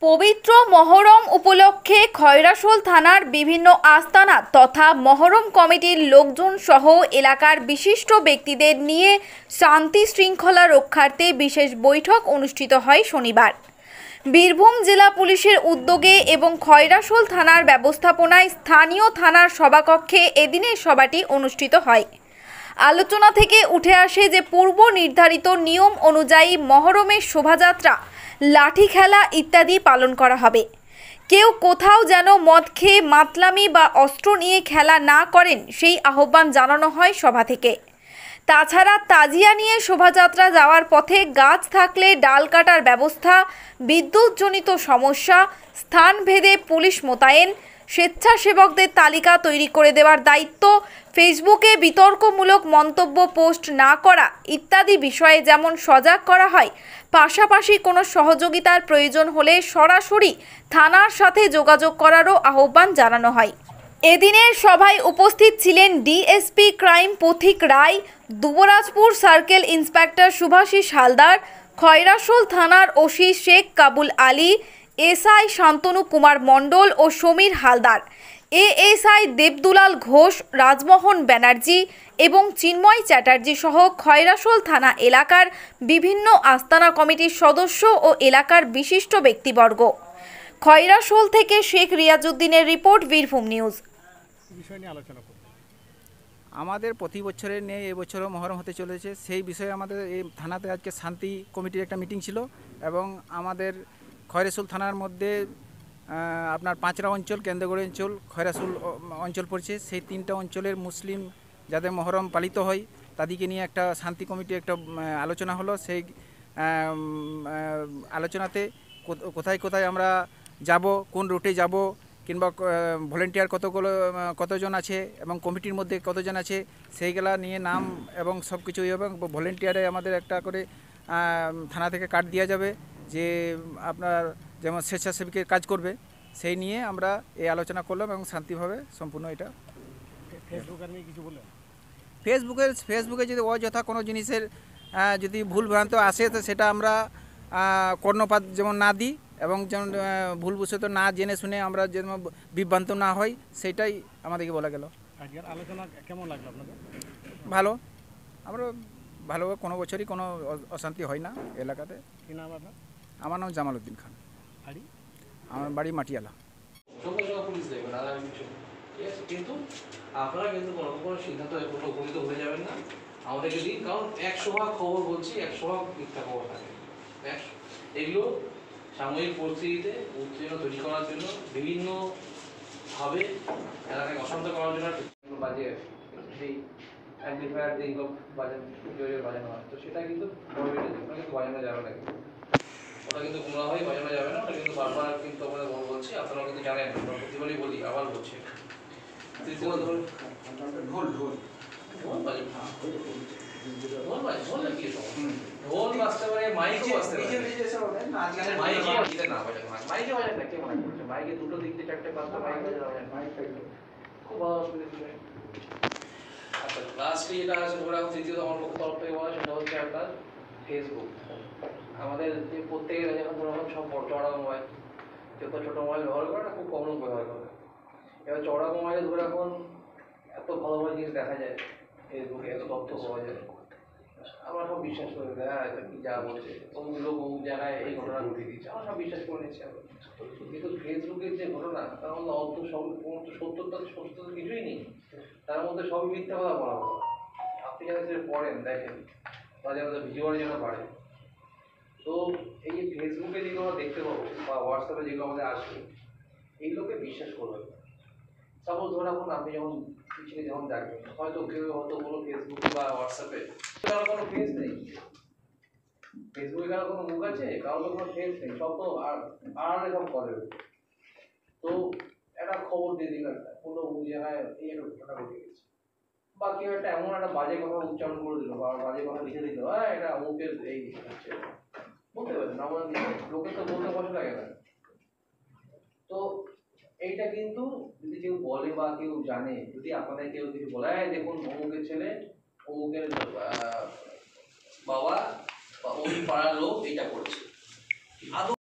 পবিত্র মহরম উপলক্ষে খয়রাশোল থানার বিভিন্ন আস্তানা তথা মহরম কমিটির লোকজন সহ এলাকার বিশিষ্ট ব্যক্তিদের নিয়ে শান্তি শৃঙ্খলা রক্ষার্থে বিশেষ বৈঠক অনুষ্ঠিত হয় শনিবার। বীরভূম জেলা পুলিশের উদ্যোগে এবং খয়রাশোল থানার ব্যবস্থাপনায় স্থানীয় থানার সভাকক্ষে এদিনের সভাটি অনুষ্ঠিত হয়। আলোচনা থেকে উঠে আসে যে পূর্ব নির্ধারিত নিয়ম অনুযায়ী মহরমের শোভাযাত্রা, লাঠি খেলা ইত্যাদি পালন করা হবে। কেউ কোথাও যেন মদ খেয়ে মাতলামি বা অস্ত্র নিয়ে খেলা না করেন সেই আহ্বান জানানো হয় সভা থেকে। তাছাড়া তাজিয়া নিয়ে শোভাযাত্রা যাওয়ার পথে গাছ থাকলে ডাল কাটার ব্যবস্থা, বিদ্যুৎজনিত সমস্যা, স্থানভেদে পুলিশ মোতায়েন, স্বেচ্ছাসেবকদের তালিকা তৈরি করে দেওয়ার দায়িত্ব, ফেসবুকে বিতর্কমূলক মন্তব্য পোস্ট না করা ইত্যাদি বিষয়ে যেমন সজাগ করা হয়, পাশাপাশি কোনো সহযোগিতার প্রয়োজন হলে সরাসরি থানার সাথে যোগাযোগ করারও আহ্বান জানানো হয়। এদিনের সভায় উপস্থিত ছিলেন ডিএসপি ক্রাইম পথিক রায়, দুবরাজপুর সার্কেল ইন্সপেক্টর শুভাশিস হালদার, খয়রাশোল থানার ওসি শেখ কাবুল আলী, এসআই শান্তনু কুমার মণ্ডল ও সমীর হালদার, এএসআই দেবদুলাল ঘোষ, রাজমোহন ব্যানার্জি এবং চিন্ময় চ্যাটার্জি সহ খয়রাশোল থানা এলাকার বিভিন্ন আস্তানা কমিটির সদস্য ও এলাকার বিশিষ্ট ব্যক্তিবর্গ। খয়রাশোল থেকে শেখ রিয়াজউদ্দিনের রিপোর্ট, বীরভূম নিউজ। আমাদের প্রতি বছরের নিয়ে এবছরও মহরম হতে চলেছে, সেই বিষয়ে আমাদের এই থানাতে আজকে শান্তি কমিটির একটা মিটিং ছিল এবং আমাদের খয়রাশোল থানার মধ্যে আপনার 5টা অঞ্চল, কেন্দ্রগড় অঞ্চল, খয়রাশোল অঞ্চল পড়ছে। সেই 3টা অঞ্চলের মুসলিম যাদের মহরম পালিত হয় তাদেরকে নিয়ে একটা শান্তি কমিটি একটা আলোচনা হলো। সেই আলোচনাতে কোথায় কোথায় আমরা যাব, কোন রুটে যাব, কিংবা ভলেন্টিয়ার কতজন আছে এবং কমিটির মধ্যে কতজন আছে সেইগুলা নিয়ে নাম এবং সব কিছু, এবং ভলেন্টিয়ারে আমাদের একটা করে থানা থেকে কার্ড দেওয়া যাবে যে আপনার যেমন স্বেচ্ছাসেবকের কাজ করবে, সেই নিয়ে আমরা এই আলোচনা করলাম এবং শান্তিভাবে সম্পূর্ণ এটা। ফেসবুকে যদি অযথা কোনো জিনিসের যদি ভুলভ্রান্ত আসে তো সেটা আমরা কর্ণপাত যেমন না দিই এবং যেমন ভুলবশত না জেনে শুনে আমরা যেন বিভ্রান্ত না হই, সেটাই আমাদেরকে বলা গেল। আজকের আলোচনা কেমন লাগলো আপনাদের? ভালো, আমরা ভালো, কোনো বছরই কোনো অশান্তি হয় না এলাকাতে। কি নাম আপনার? আমার নাম জামাল উদ্দিন খান, আমার বাড়ি মাটিয়ালা। কিন্তু আপনারা কিন্তু কোনো সিদ্ধান্ত উপনীত হয়ে যাবেন না আমাদেরকে দিন, কারণ 100% খবর বলছি, 100% মিথ্যা খবর থাকে। এগুলো সাময়িক পরিস্থিতিতে উত্তেজনা তৈরি করার জন্য, বিভিন্নভাবে এলাকায় অশান্ত করার জন্য বাজে সেই অ্যাম্পলিফায়ার যেগুলো বাজানো হয়, তো সেটা কিন্তু কিন্তু বাজানো যাবে না, ওটা কিন্তু কোনোভাবেই বাজানো যাবে না। ওটা কিন্তু বারবার কিন্তু আমাদের বলছি, আপনারা কিন্তু জানেন, প্রতিবারই বলি, আবার বলছি। ঢোল বাজতে পারে, মাইকে বাজতে পারে, মাইকে দুটো দিক থেকে একটা পাঁচটা মাইক খুব ভালো অসুবিধা ছিল। আচ্ছা, লাস্টলি যেটা আছে ধরে রাখুন, দ্বিতীয়ত আমার তরফ থেকে বলা, সেটা হচ্ছে আপনার ফেসবুক। আমাদের যে প্রত্যেকের যখন ধরে রাখুন সব চড়া মোবাইল, যত ছোটো মোবাইল ব্যবহার করে না, খুব কম লোক ব্যবহার করে। এবার চড়া মোবাইলে ধরে রাখুন এত ভালো ভালো জিনিস দেখা যায়, ফেসবুকে এত তথ্য পাওয়া যায়, আমরা সব বিশ্বাস করে দেয়, হ্যাঁ কি যা বলছে অমুক লোক অমুক জায়গায় এই ঘটনা ঘটিয়ে দিচ্ছে, আমরা সব বিশ্বাস করে নিচ্ছি। আমরা কিন্তু ফেসবুকের যে ঘটনা, তার মধ্যে অর্থ সব সত্যতা কিছুই নেই, তার মধ্যে সবই মিথ্যা কথা বলা হলো। আপনি যারা সেটা পড়েন, দেখেন, তাদের মধ্যে ভিজুয়াল যেন বাড়ে। তো এই যে ফেসবুকে যেগুলো আমরা দেখতে পাবো বা হোয়াটসঅ্যাপে যেগুলো আমাদের আসবে, এইগুলোকে বিশ্বাস করবেন। সাপোজ ধরে রাখুন আপনি যখন পিছনে যখন দেখবেন, হয়তো কেউ হয়তো কোনো ফেসবুক বা হোয়াটসঅ্যাপে কারো কোনো ফেস নেই, ফেসবুকে কারো কোনো মুখ আছে, কারো তো কোনো ফেস নেই, সব তো আড়ালে সব করে। তো একটা খবর দিয়ে দিল, একটা কোনো জায়গায় এই একটা ঘটনা ঘটে গেছে, বা কেউ একটা এমন একটা বাজে কথা উচ্চারণ করে দিল বা বাজে কথা লিখে দিল, হ্যাঁ এটা অমুকের এই হচ্ছে, বলতে পারেন আমার লোকে তো বলতে কষ্ট লাগে না। তো এইটা কিন্তু যদি কেউ বলে বা কেউ জানে, যদি আপনাদের কেউ কিছু বলে, দেখুন অমুকের ছেলে, অমুকের বাবা বা ওই পাড়ার লোক এইটা করছে,